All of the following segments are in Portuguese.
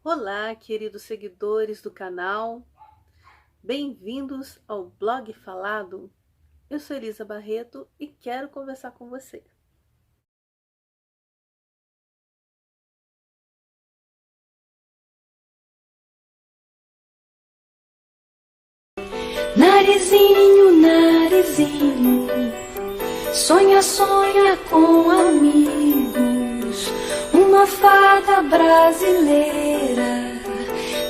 Olá, queridos seguidores do canal, bem-vindos ao Blog Falado. Eu sou Elisa Barreto e quero conversar com você. Narizinho, narizinho, sonha, sonha com amigos, uma fada brasileira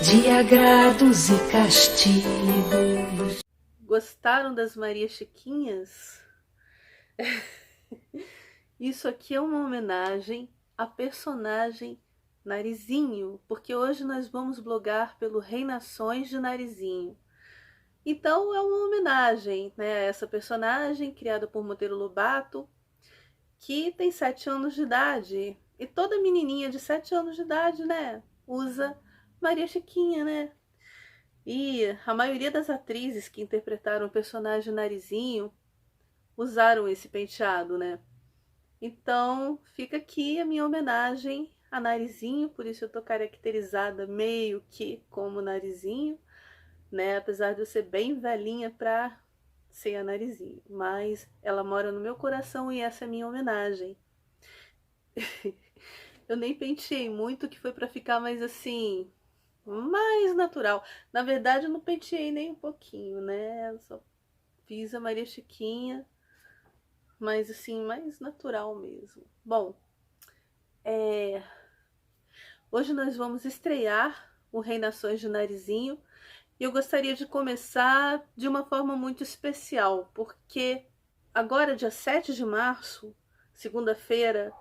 de agrados e castigos. Gostaram das Maria Chiquinhas? Isso aqui é uma homenagem à personagem Narizinho, porque hoje nós vamos blogar pelo Reinações de Narizinho. Então é uma homenagem, né, a essa personagem criada por Monteiro Lobato, que tem 7 anos de idade. E toda menininha de 7 anos de idade, né, usa Maria Chiquinha, né? E a maioria das atrizes que interpretaram o personagem Narizinho usaram esse penteado, né? Então fica aqui a minha homenagem a Narizinho, por isso eu tô caracterizada meio que como Narizinho, né? Apesar de eu ser bem velhinha pra ser a Narizinho, mas ela mora no meu coração e essa é a minha homenagem. Eu nem penteei muito, que foi pra ficar mais assim, mais natural. Na verdade, eu não penteei nem um pouquinho, né? Eu só fiz a Maria Chiquinha, mas assim, mais natural mesmo. Bom, hoje nós vamos estrear o Reinações de Narizinho e eu gostaria de começar de uma forma muito especial, porque agora, dia 7 de março, segunda-feira,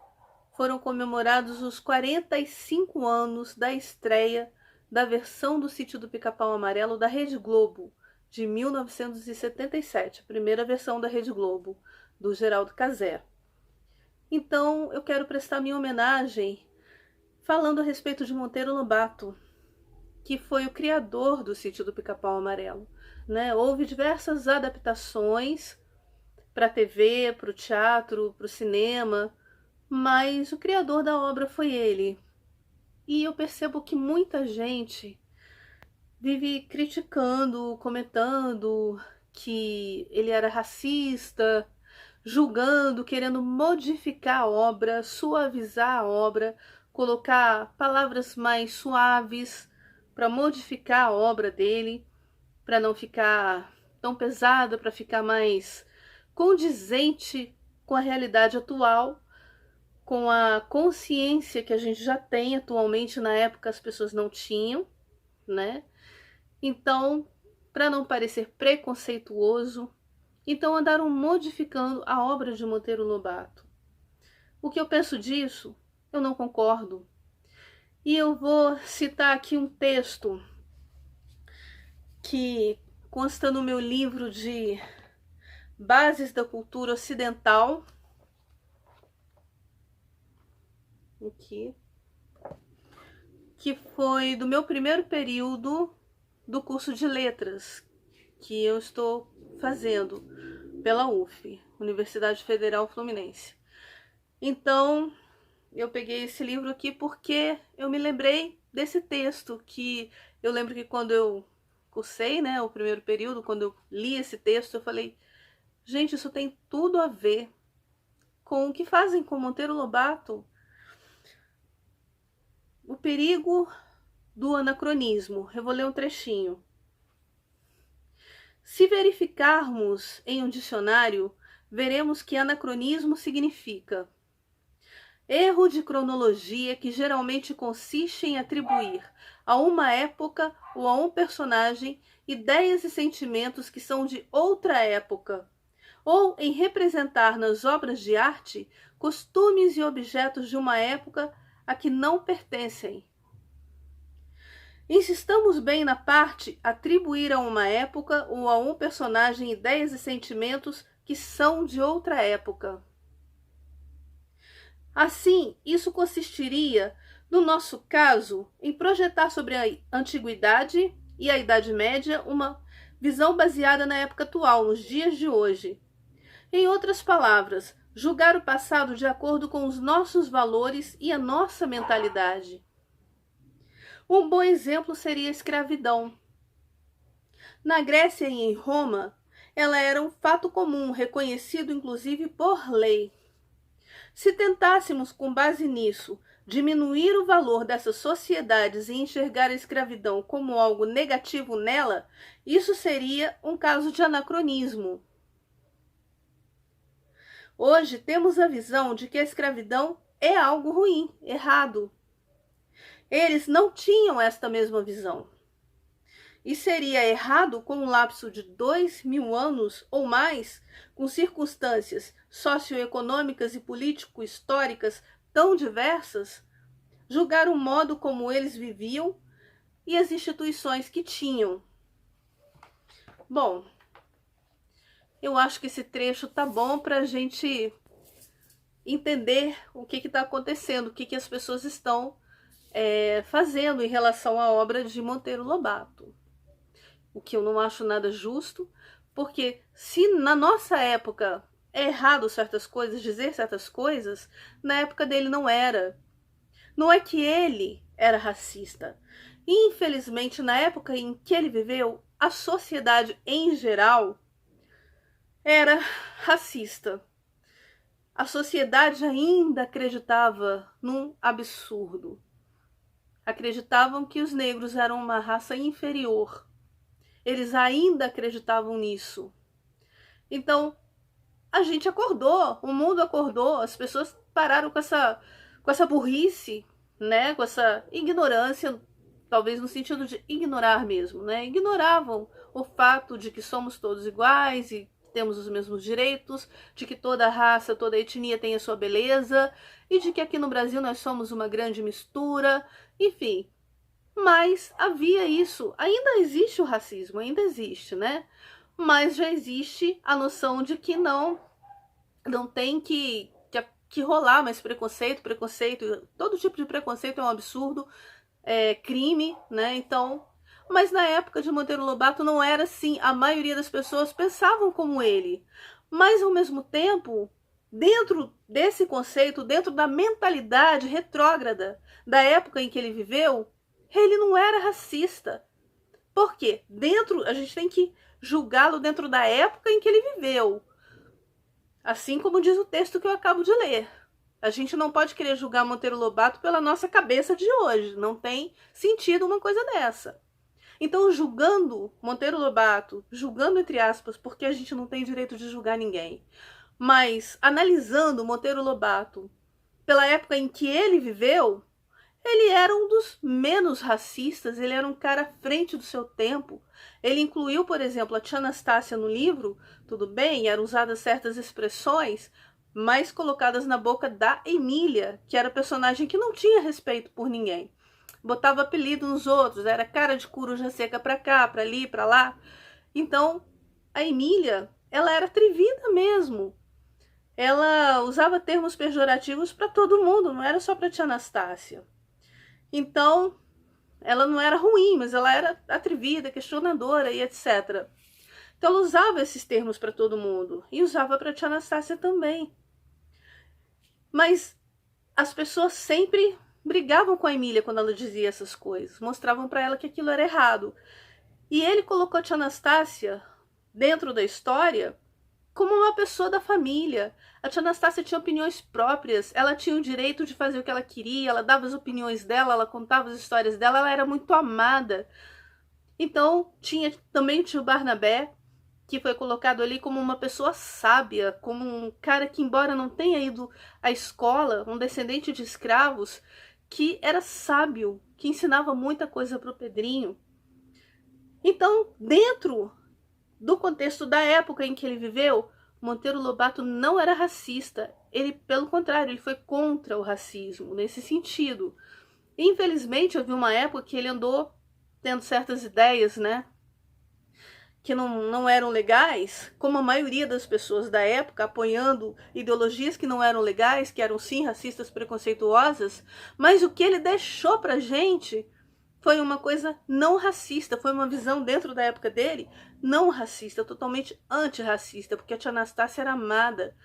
foram comemorados os 45 anos da estreia da versão do Sítio do Pica-Pau Amarelo da Rede Globo, de 1977, a primeira versão da Rede Globo, do Geraldo Cazé. Então, eu quero prestar minha homenagem falando a respeito de Monteiro Lobato, que foi o criador do Sítio do Pica-Pau Amarelo. Né? Houve diversas adaptações para a TV, para o teatro, para o cinema, mas o criador da obra foi ele. E eu percebo que muita gente vive criticando, comentando que ele era racista, julgando, querendo modificar a obra, suavizar a obra, colocar palavras mais suaves para modificar a obra dele, para não ficar tão pesada, para ficar mais condizente com a realidade atual, com a consciência que a gente já tem atualmente. Na época as pessoas não tinham, né? Então, para não parecer preconceituoso, então andaram modificando a obra de Monteiro Lobato. O que eu penso disso? Eu não concordo. E eu vou citar aqui um texto que consta no meu livro de Bases da Cultura Ocidental, aqui, que foi do meu primeiro período do curso de letras que eu estou fazendo pela UF, Universidade Federal Fluminense. Então, eu peguei esse livro aqui porque eu me lembrei desse texto, que eu lembro que quando eu cursei, né, o primeiro período, quando eu li esse texto, eu falei, gente, isso tem tudo a ver com o que fazem com Monteiro Lobato. O perigo do anacronismo. Eu vou ler um trechinho. Se verificarmos em um dicionário, veremos que anacronismo significa erro de cronologia que geralmente consiste em atribuir a uma época ou a um personagem ideias e sentimentos que são de outra época, ou em representar nas obras de arte costumes e objetos de uma época a que não pertencem. Insistamos bem na parte atribuir a uma época ou a um personagem ideias e sentimentos que são de outra época. Assim, isso consistiria, no nosso caso, em projetar sobre a Antiguidade e a Idade Média uma visão baseada na época atual, nos dias de hoje. Em outras palavras, julgar o passado de acordo com os nossos valores e a nossa mentalidade. Um bom exemplo seria a escravidão. Na Grécia e em Roma, ela era um fato comum, reconhecido inclusive por lei. Se tentássemos, com base nisso, diminuir o valor dessas sociedades e enxergar a escravidão como algo negativo nela, isso seria um caso de anacronismo. Hoje temos a visão de que a escravidão é algo ruim, errado. Eles não tinham esta mesma visão. E seria errado, com um lapso de 2000 anos ou mais, com circunstâncias socioeconômicas e político-históricas tão diversas, julgar o modo como eles viviam e as instituições que tinham. Bom, eu acho que esse trecho tá bom para a gente entender o que está acontecendo, o que as pessoas estão fazendo em relação à obra de Monteiro Lobato. O que eu não acho nada justo, porque se na nossa época é errado certas coisas, dizer certas coisas, na época dele não era. Não é que ele era racista. Infelizmente, na época em que ele viveu, a sociedade em geral era racista. A sociedade ainda acreditava num absurdo. Acreditavam que os negros eram uma raça inferior. Eles ainda acreditavam nisso. Então, a gente acordou, o mundo acordou, as pessoas pararam com essa burrice, né? Com essa ignorância, talvez no sentido de ignorar mesmo, né? Ignoravam o fato de que somos todos iguais e temos os mesmos direitos, de que toda raça, toda etnia tem a sua beleza, e de que aqui no Brasil nós somos uma grande mistura, enfim. Mas havia isso, ainda existe o racismo, ainda existe, né? Mas já existe a noção de que não tem que rolar mais preconceito, todo tipo de preconceito é um absurdo, é crime, né? Então, mas na época de Monteiro Lobato não era assim, a maioria das pessoas pensavam como ele. Mas ao mesmo tempo, dentro desse conceito, dentro da mentalidade retrógrada da época em que ele viveu, ele não era racista. Por quê? A gente tem que julgá-lo dentro da época em que ele viveu. Assim como diz o texto que eu acabo de ler. A gente não pode querer julgar Monteiro Lobato pela nossa cabeça de hoje. Não tem sentido uma coisa dessa. Então, julgando Monteiro Lobato, julgando entre aspas, porque a gente não tem direito de julgar ninguém, mas analisando Monteiro Lobato pela época em que ele viveu, ele era um dos menos racistas, ele era um cara à frente do seu tempo. Ele incluiu, por exemplo, a tia Anastácia no livro, tudo bem, eram usadas certas expressões, mas colocadas na boca da Emília, que era personagem que não tinha respeito por ninguém. Botava apelido nos outros, era cara de coruja seca pra cá, pra ali, pra lá. Então, a Emília, ela era atrevida mesmo. Ela usava termos pejorativos para todo mundo, não era só pra tia Anastácia. Então, ela não era ruim, mas ela era atrevida, questionadora e etc. Então, ela usava esses termos para todo mundo. E usava para tia Anastácia também. Mas as pessoas sempre brigavam com a Emília quando ela dizia essas coisas. Mostravam para ela que aquilo era errado. E ele colocou a tia Anastácia dentro da história como uma pessoa da família. A tia Anastácia tinha opiniões próprias, ela tinha o direito de fazer o que ela queria, ela dava as opiniões dela, ela contava as histórias dela, ela era muito amada. Então, tinha também o tio Barnabé, que foi colocado ali como uma pessoa sábia, como um cara que, embora não tenha ido à escola, um descendente de escravos, que era sábio, que ensinava muita coisa para o Pedrinho. Então, dentro do contexto da época em que ele viveu, Monteiro Lobato não era racista. Ele, pelo contrário, ele foi contra o racismo, nesse sentido. Infelizmente, houve uma época que ele andou tendo certas ideias, né, que não eram legais, como a maioria das pessoas da época, apoiando ideologias que não eram legais, que eram sim racistas, preconceituosas, mas o que ele deixou pra gente foi uma coisa não racista, foi uma visão dentro da época dele não racista, totalmente antirracista, porque a tia Anastácia era amada,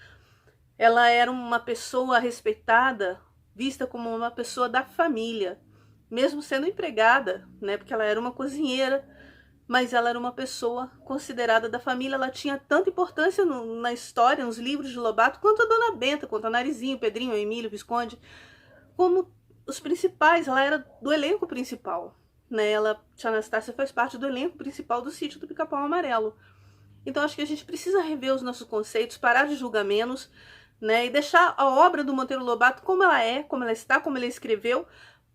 ela era uma pessoa respeitada, vista como uma pessoa da família. mesmo sendo empregada, né, porque ela era uma cozinheira, mas ela era uma pessoa considerada da família, ela tinha tanta importância na história, nos livros de Lobato, quanto a Dona Benta, quanto a Narizinho, Pedrinho, Emílio, Visconde, como os principais, ela era do elenco principal, né, Tia Anastácia faz parte do elenco principal do Sítio do Pica-Pau Amarelo. Então acho que a gente precisa rever os nossos conceitos, parar de julgar menos, né, e deixar a obra do Monteiro Lobato como ela é, como ela está, como ele escreveu,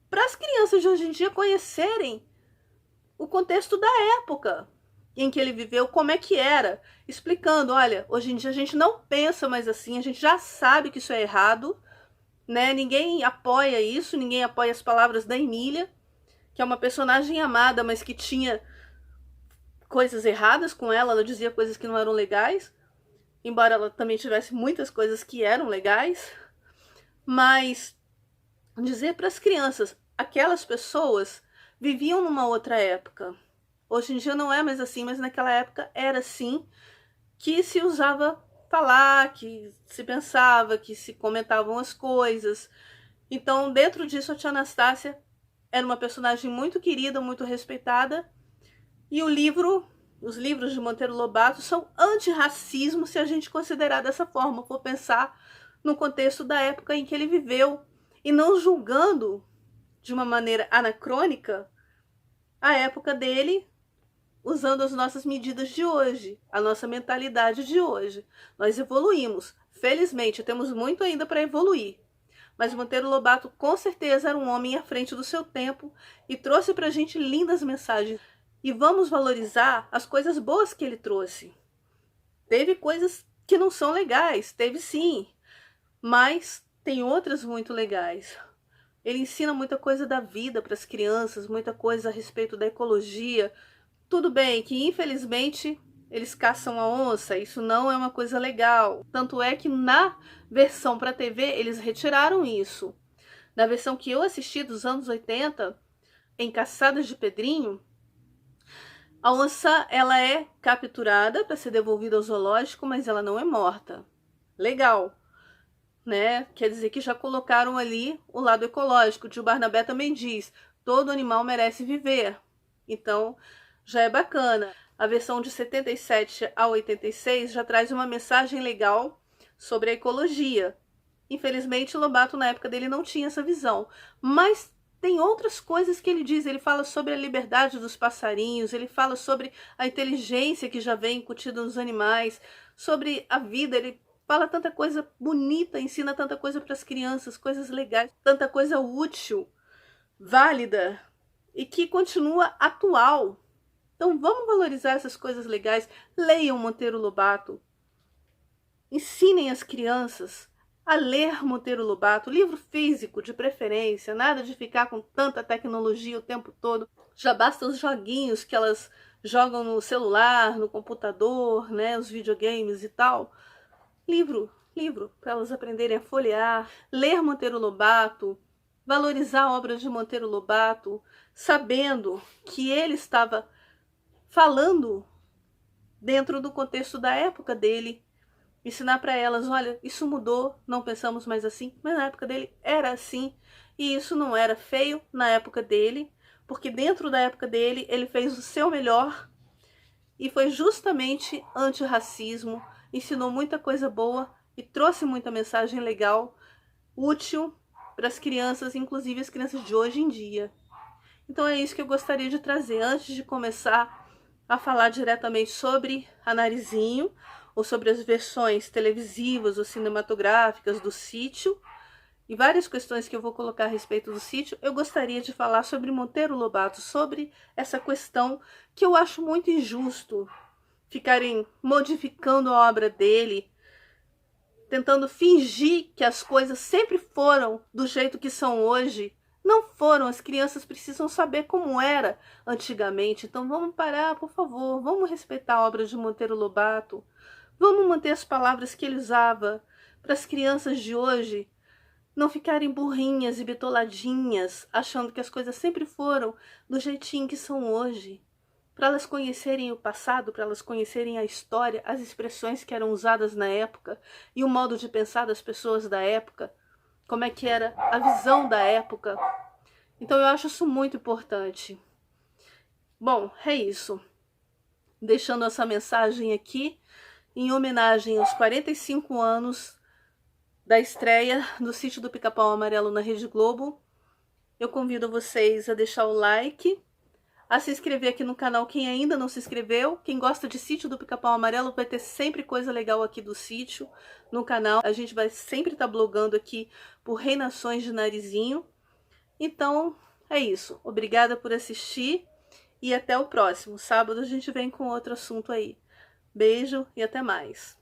para as crianças de hoje em dia conhecerem o contexto da época em que ele viveu, como é que era, explicando, olha, hoje em dia a gente não pensa mais assim, a gente já sabe que isso é errado, né? Ninguém apoia isso, ninguém apoia as palavras da Emília, que é uma personagem amada, mas que tinha coisas erradas com ela dizia coisas que não eram legais, embora ela também tivesse muitas coisas que eram legais, mas dizer para as crianças, aquelas pessoas viviam numa outra época. Hoje em dia não é mais assim, mas naquela época era assim, que se usava falar, que se pensava, que se comentavam as coisas. Então, dentro disso, a tia Anastácia era uma personagem muito querida, muito respeitada. E os livros de Monteiro Lobato são antirracismo, se a gente considerar dessa forma, for pensar no contexto da época em que ele viveu, e não julgando de uma maneira anacrônica a época dele, usando as nossas medidas de hoje, a nossa mentalidade de hoje. Nós evoluímos. Felizmente, temos muito ainda para evoluir. Mas Monteiro Lobato, com certeza, era um homem à frente do seu tempo e trouxe para a gente lindas mensagens. E vamos valorizar as coisas boas que ele trouxe. Teve coisas que não são legais, teve sim, mas tem outras muito legais. Ele ensina muita coisa da vida para as crianças, muita coisa a respeito da ecologia. Tudo bem que, infelizmente, eles caçam a onça, isso não é uma coisa legal. Tanto é que na versão para TV eles retiraram isso. Na versão que eu assisti dos anos 80, em Caçadas de Pedrinho, a onça ela é capturada para ser devolvida ao zoológico, mas ela não é morta. Legal, né? Quer dizer que já colocaram ali o lado ecológico. O tio Barnabé também diz, todo animal merece viver. Então, já é bacana. A versão de 77 a 86 já traz uma mensagem legal sobre a ecologia. Infelizmente, Lobato, na época dele, não tinha essa visão. Mas tem outras coisas que ele diz. Ele fala sobre a liberdade dos passarinhos, ele fala sobre a inteligência que já vem incutida nos animais, sobre a vida. Ele fala tanta coisa bonita, ensina tanta coisa para as crianças, coisas legais, tanta coisa útil, válida e que continua atual. Então vamos valorizar essas coisas legais. Leiam Monteiro Lobato. Ensinem as crianças a ler Monteiro Lobato, livro físico de preferência, nada de ficar com tanta tecnologia o tempo todo. Já basta os joguinhos que elas jogam no celular, no computador, né, os videogames e tal. Livro, para elas aprenderem a folhear, ler Monteiro Lobato, valorizar a obra de Monteiro Lobato, sabendo que ele estava falando dentro do contexto da época dele, ensinar para elas, olha, isso mudou, não pensamos mais assim, mas na época dele era assim, e isso não era feio na época dele, porque dentro da época dele ele fez o seu melhor e foi justamente antirracismo, ensinou muita coisa boa e trouxe muita mensagem legal, útil para as crianças, inclusive as crianças de hoje em dia. Então é isso que eu gostaria de trazer antes de começar a falar diretamente sobre a Narizinho, ou sobre as versões televisivas ou cinematográficas do Sítio, e várias questões que eu vou colocar a respeito do Sítio. Eu gostaria de falar sobre Monteiro Lobato, sobre essa questão que eu acho muito injusto ficarem modificando a obra dele, tentando fingir que as coisas sempre foram do jeito que são hoje. Não foram, as crianças precisam saber como era antigamente. Então vamos parar, por favor, vamos respeitar a obra de Monteiro Lobato, vamos manter as palavras que ele usava, para as crianças de hoje não ficarem burrinhas e bitoladinhas, achando que as coisas sempre foram do jeitinho que são hoje. Para elas conhecerem o passado, para elas conhecerem a história, as expressões que eram usadas na época e o modo de pensar das pessoas da época, como é que era a visão da época. Então eu acho isso muito importante. Bom, é isso. Deixando essa mensagem aqui em homenagem aos 45 anos da estreia do Sítio do Pica-Pau Amarelo na Rede Globo. Eu convido vocês a deixar o like, a se inscrever aqui no canal quem ainda não se inscreveu. Quem gosta de Sítio do Pica-Pau Amarelo, vai ter sempre coisa legal aqui do sítio no canal. A gente vai sempre estar blogando aqui por Reinações de Narizinho. Então, é isso. Obrigada por assistir e até o próximo. Sábado a gente vem com outro assunto aí. Beijo e até mais.